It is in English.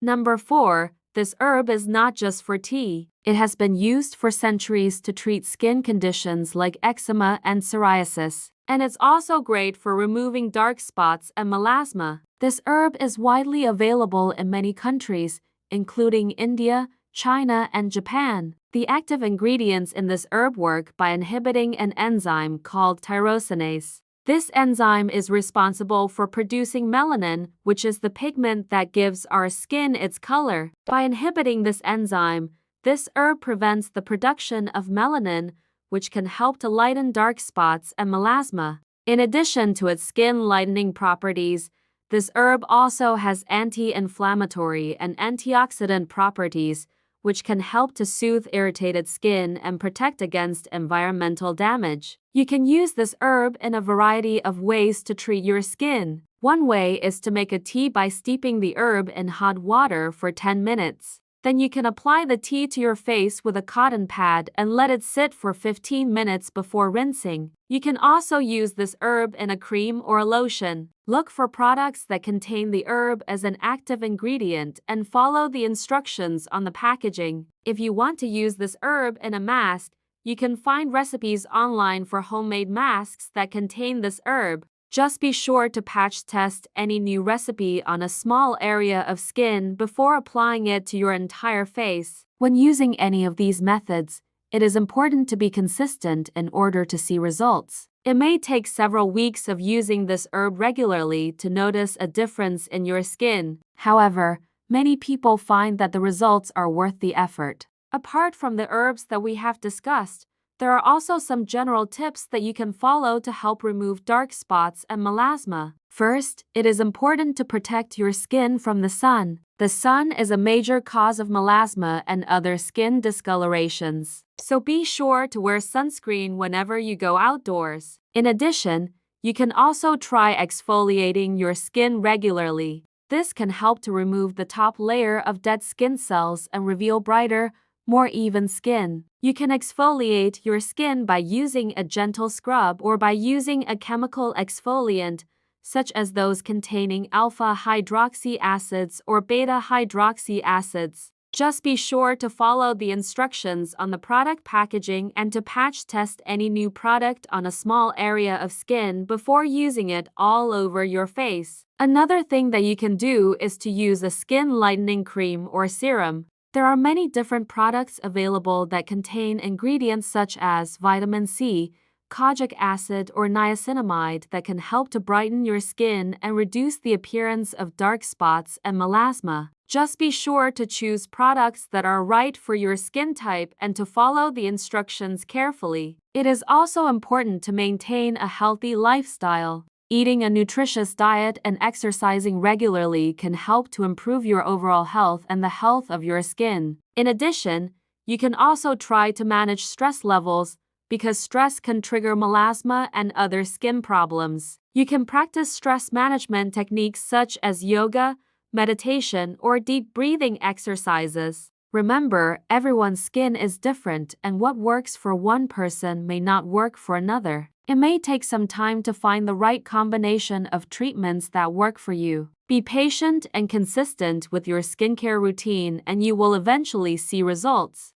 Number 4. This herb is not just for tea. It has been used for centuries to treat skin conditions like eczema and psoriasis, and it's also great for removing dark spots and melasma. This herb is widely available in many countries, including India, China, and Japan. The active ingredients in this herb work by inhibiting an enzyme called tyrosinase. This enzyme is responsible for producing melanin, which is the pigment that gives our skin its color. By inhibiting this enzyme, this herb prevents the production of melanin, which can help to lighten dark spots and melasma. In addition to its skin lightening properties, this herb also has anti-inflammatory and antioxidant properties, which can help to soothe irritated skin and protect against environmental damage. You can use this herb in a variety of ways to treat your skin. One way is to make a tea by steeping the herb in hot water for 10 minutes. Then you can apply the tea to your face with a cotton pad and let it sit for 15 minutes before rinsing. You can also use this herb in a cream or a lotion. Look for products that contain the herb as an active ingredient and follow the instructions on the packaging. If you want to use this herb in a mask, you can find recipes online for homemade masks that contain this herb. Just be sure to patch test any new recipe on a small area of skin before applying it to your entire face. When using any of these methods, it is important to be consistent in order to see results. It may take several weeks of using this herb regularly to notice a difference in your skin. However, many people find that the results are worth the effort. Apart from the herbs that we have discussed, there are also some general tips that you can follow to help remove dark spots and melasma. First, it is important to protect your skin from the sun. The sun is a major cause of melasma and other skin discolorations, so be sure to wear sunscreen whenever you go outdoors. In addition, you can also try exfoliating your skin regularly. This can help to remove the top layer of dead skin cells and reveal brighter, more even skin. You can exfoliate your skin by using a gentle scrub or by using a chemical exfoliant, such as those containing alpha hydroxy acids or beta hydroxy acids. Just be sure to follow the instructions on the product packaging and to patch test any new product on a small area of skin before using it all over your face. Another thing that you can do is to use a skin lightening cream or serum. There are many different products available that contain ingredients such as vitamin C, kojic acid, or niacinamide that can help to brighten your skin and reduce the appearance of dark spots and melasma. Just be sure to choose products that are right for your skin type and to follow the instructions carefully. It is also important to maintain a healthy lifestyle. Eating a nutritious diet and exercising regularly can help to improve your overall health and the health of your skin. In addition, you can also try to manage stress levels because stress can trigger melasma and other skin problems. You can practice stress management techniques such as yoga, meditation, or deep breathing exercises. Remember, everyone's skin is different, and what works for one person may not work for another. It may take some time to find the right combination of treatments that work for you. Be patient and consistent with your skincare routine, and you will eventually see results.